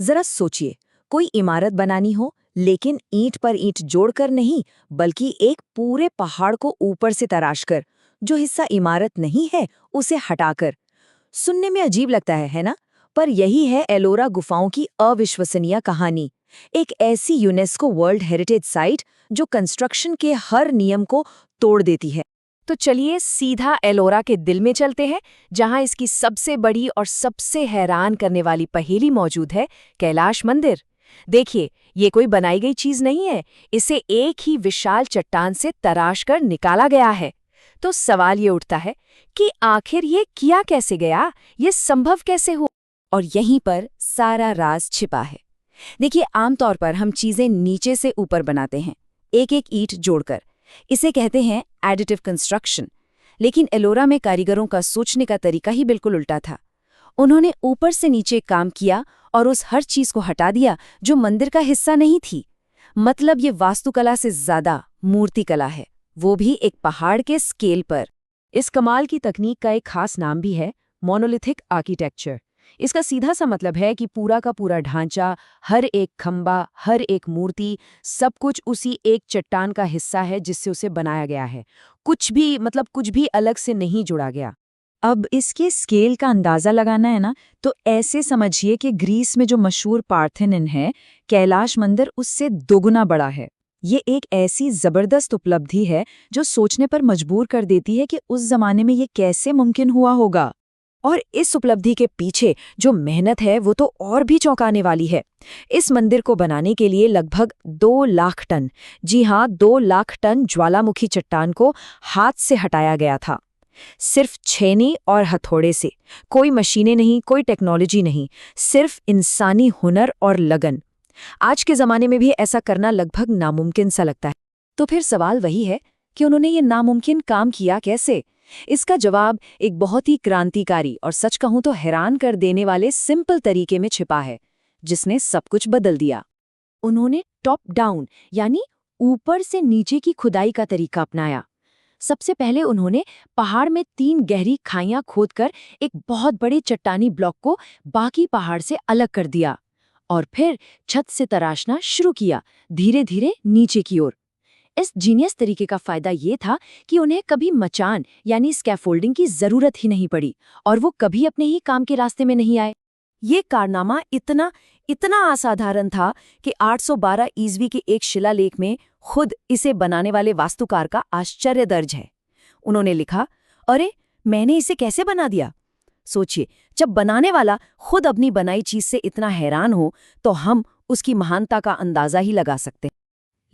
जरा सोचिए, कोई इमारत बनानी हो, लेकिन ईंट पर ईंट जोड़कर नहीं, बल्कि एक पूरे पहाड़ को ऊपर से तराशकर, जो हिस्सा इमारत नहीं है उसे हटाकर। सुनने में अजीब लगता है ना? पर यही है एलोरा गुफाओं की अविश्वसनीय कहानी। एक ऐसी यूनेस्को वर्ल्ड हेरिटेज साइट जो कंस्ट्रक्शन के हर नियम को तोड़ देती है। तो चलिए सीधा एलोरा के दिल में चलते हैं, जहां इसकी सबसे बड़ी और सबसे हैरान करने वाली पहेली मौजूद है, कैलाश मंदिर। देखिए, ये कोई बनाई गई चीज नहीं है, इसे एक ही विशाल चट्टान से तराश कर निकाला गया है। तो सवाल ये उठता है कि आखिर ये किया कैसे गया, ये संभव कैसे हुआ? और यहीं पर सारा राज छिपा है। देखिए, आमतौर पर हम चीजें नीचे से ऊपर बनाते हैं, एक एक ईंट जोड़कर। इसे कहते हैं एडिटिव कंस्ट्रक्शन। लेकिन एलोरा में कारीगरों का सोचने का तरीका ही बिल्कुल उल्टा था। उन्होंने ऊपर से नीचे काम किया और उस हर चीज को हटा दिया जो मंदिर का हिस्सा नहीं थी। मतलब ये वास्तुकला से ज्यादा मूर्तिकला है, वो भी एक पहाड़ के स्केल पर। इस कमाल की तकनीक का एक खास नाम भी है, मोनोलिथिक आर्किटेक्चर। इसका सीधा सा मतलब है कि पूरा का पूरा ढांचा, हर एक खंबा, हर एक मूर्ति, सब कुछ उसी एक चट्टान का हिस्सा है जिससे उसे बनाया गया है। कुछ भी अलग से नहीं जुड़ा गया। अब इसके स्केल का अंदाजा लगाना है ना, तो ऐसे समझिए कि ग्रीस में जो मशहूर पार्थेनन है, कैलाश मंदिर उससे दोगुना बड़ा है। ये एक ऐसी जबरदस्त उपलब्धि है जो सोचने पर मजबूर कर देती है कि उस जमाने में ये कैसे मुमकिन हुआ होगा। और इस उपलब्धि के पीछे जो मेहनत है वो तो और भी चौंकाने वाली है। इस मंदिर को बनाने के लिए लगभग 2 लाख टन, जी हाँ 2 लाख टन ज्वालामुखी चट्टान को हाथ से हटाया गया था। सिर्फ छेनी और हथौड़े से। कोई मशीनें नहीं, कोई टेक्नोलॉजी नहीं, सिर्फ इंसानी हुनर और लगन। आज के जमाने में भी ऐसा करना लगभग नामुमकिन सा लगता है। तो फिर सवाल वही है कि उन्होंने ये नामुमकिन काम किया कैसे? इसका जवाब एक बहुत ही क्रांतिकारी और सच कहूं तो हैरान कर देने वाले सिंपल तरीके में छिपा है, जिसने सब कुछ बदल दिया। उन्होंने टॉप डाउन यानी ऊपर से नीचे की खुदाई का तरीका अपनाया। सबसे पहले उन्होंने पहाड़ में 3 गहरी खाइयां खोदकर एक बहुत बड़े चट्टानी ब्लॉक को बाकी पहाड़ से अलग कर दिया और फिर छत से तराशना शुरू किया, धीरे धीरे नीचे की ओर। इस जीनियस तरीके का फायदा ये था कि उन्हें कभी मचान यानी स्कैफोल्डिंग की जरूरत ही नहीं पड़ी और वो कभी अपने ही काम के रास्ते में नहीं आए। ये कारनामा इतना इतना असाधारण था कि 812 ईस्वी के एक शिलालेख में खुद इसे बनाने वाले वास्तुकार का आश्चर्य दर्ज है। उन्होंने लिखा, अरे मैंने इसे कैसे बना दिया। सोचिए, जब बनाने वाला खुद अपनी बनाई चीज से इतना हैरान हो तो हम उसकी महानता का अंदाजा ही लगा सकते हैं।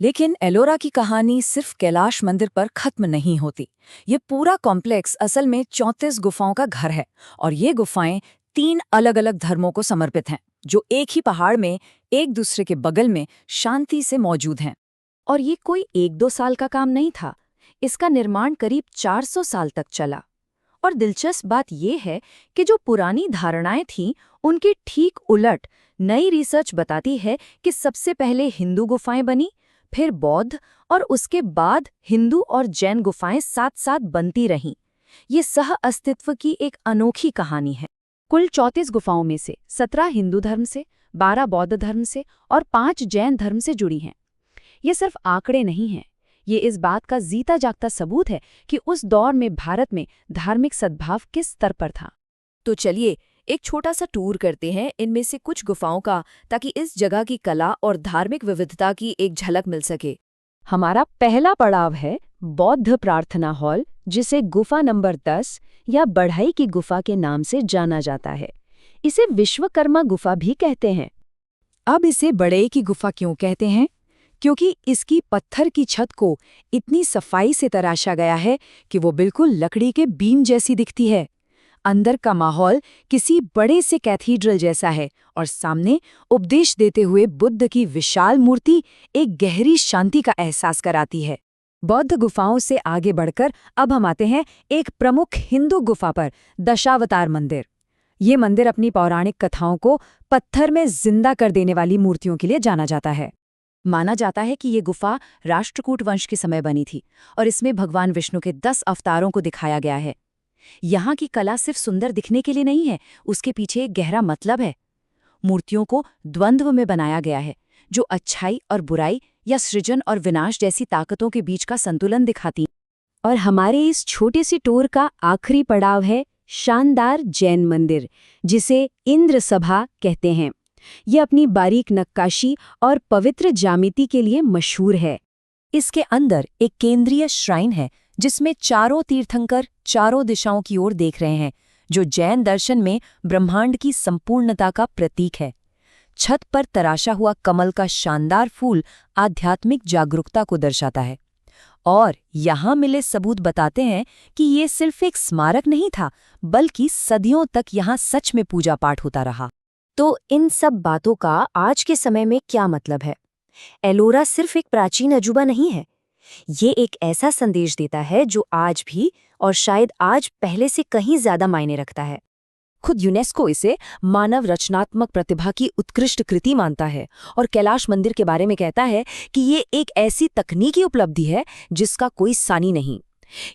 लेकिन एलोरा की कहानी सिर्फ कैलाश मंदिर पर खत्म नहीं होती। ये पूरा कॉम्प्लेक्स असल में 34 गुफाओं का घर है और ये गुफाएं 3 अलग-अलग धर्मों को समर्पित हैं, जो एक ही पहाड़ में एक दूसरे के बगल में शांति से मौजूद हैं। और ये कोई 1-2 साल का काम नहीं था। इसका निर्माण करीब 400 साल तक चला। और दिलचस्प बात यह है कि जो पुरानी धारणाएं थीं, उनके ठीक उलट नई रिसर्च बताती है कि सबसे पहले हिंदू गुफाएं बनी, फिर बौद्ध और उसके बाद हिंदू और जैन गुफाएं साथ-साथ बनती रहीं। ये सह अस्तित्व की एक अनोखी कहानी है। कुल 34 गुफाओं में से 17 हिंदू धर्म से, 12 बौद्ध धर्म से और 5 जैन धर्म से जुड़ी हैं। ये सिर्फ आंकड़े नहीं हैं, ये इस बात का जीता जागता सबूत है कि उस दौर में भारत में धार्मिक सद्भाव किस स्तर पर था। तो चलिए एक छोटा सा टूर करते हैं इनमें से कुछ गुफाओं का, ताकि इस जगह की कला और धार्मिक विविधता की एक झलक मिल सके। हमारा पहला पड़ाव है बौद्ध प्रार्थना हॉल, जिसे गुफा नंबर 10 या बढ़ई की गुफा के नाम से जाना जाता है। इसे विश्वकर्मा गुफा भी कहते हैं। अब इसे बढ़ई की गुफा क्यों कहते हैं? क्योंकि इसकी पत्थर की छत को इतनी सफाई से तराशा गया है कि वो बिल्कुल लकड़ी के बीम जैसी दिखती है। अंदर का माहौल किसी बड़े से कैथीड्रल जैसा है और सामने उपदेश देते हुए बुद्ध की विशाल मूर्ति एक गहरी शांति का एहसास कराती है। बौद्ध गुफाओं से आगे बढ़कर अब हम आते हैं एक प्रमुख हिंदू गुफा पर, दशावतार मंदिर। ये मंदिर अपनी पौराणिक कथाओं को पत्थर में जिंदा कर देने वाली मूर्तियों के लिए जाना जाता है। माना जाता है कि ये गुफा राष्ट्रकूट वंश के समय बनी थी और इसमें भगवान विष्णु के 10 अवतारों को दिखाया गया है। यहाँ की कला सिर्फ सुंदर दिखने के लिए नहीं है, उसके पीछे एक गहरा मतलब है। मूर्तियों को द्वंद्व में बनाया गया है, जो अच्छाई और बुराई या सृजन और विनाश जैसी ताकतों के बीच का संतुलन दिखाती। और हमारे इस छोटे सी टूर का आखिरी पड़ाव है शानदार जैन मंदिर, जिसे इंद्र सभा कहते हैं। ये अपनी बारीक नक्काशी और पवित्र ज्यामिति के लिए मशहूर है। इसके अंदर एक केंद्रीय श्राइन है, जिसमें चारों तीर्थंकर चारों दिशाओं की ओर देख रहे हैं, जो जैन दर्शन में ब्रह्मांड की संपूर्णता का प्रतीक है। छत पर तराशा हुआ कमल का शानदार फूल आध्यात्मिक जागरूकता को दर्शाता है। और यहाँ मिले सबूत बताते हैं कि ये सिर्फ एक स्मारक नहीं था, बल्कि सदियों तक यहाँ सच में पूजा पाठ होता रहा। तो इन सब बातों का आज के समय में क्या मतलब है? एलोरा सिर्फ एक प्राचीन अजूबा नहीं है। ये एक ऐसा संदेश देता है जो आज भी, और शायद आज पहले से कहीं ज्यादा मायने रखता है। खुद यूनेस्को इसे मानव रचनात्मक प्रतिभा की उत्कृष्ट कृति मानता है और कैलाश मंदिर के बारे में कहता है कि ये एक ऐसी तकनीकी उपलब्धि है जिसका कोई सानी नहीं।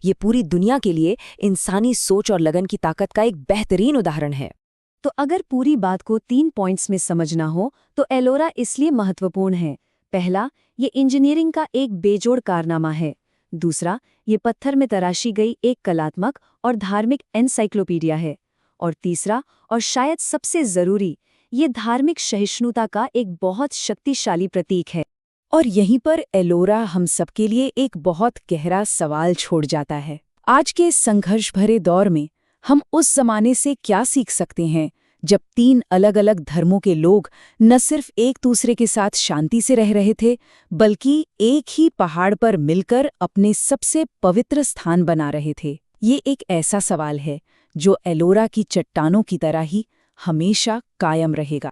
ये पूरी दुनिया के लिए इंसानी सोच और लगन की ताकत का एक बेहतरीन उदाहरण है। तो अगर पूरी बात को 3 पॉइंट्स में समझना हो तो एलोरा इसलिए महत्वपूर्ण है। पहला, ये इंजीनियरिंग का एक बेजोड़ कारनामा है। दूसरा, ये पत्थर में तराशी गई एक कलात्मक और धार्मिक एनसाइक्लोपीडिया है। और तीसरा, और शायद सबसे जरूरी, ये धार्मिक सहिष्णुता का एक बहुत शक्तिशाली प्रतीक है। और यहीं पर एलोरा हम सबके लिए एक बहुत गहरा सवाल छोड़ जाता है। आज के संघर्ष भरे दौर में हम उस जमाने से क्या सीख सकते हैं जब 3 अलग-अलग धर्मों के लोग न सिर्फ एक दूसरे के साथ शांति से रह रहे थे, बल्कि एक ही पहाड़ पर मिलकर अपने सबसे पवित्र स्थान बना रहे थे? ये एक ऐसा सवाल है जो एलोरा की चट्टानों की तरह ही हमेशा कायम रहेगा।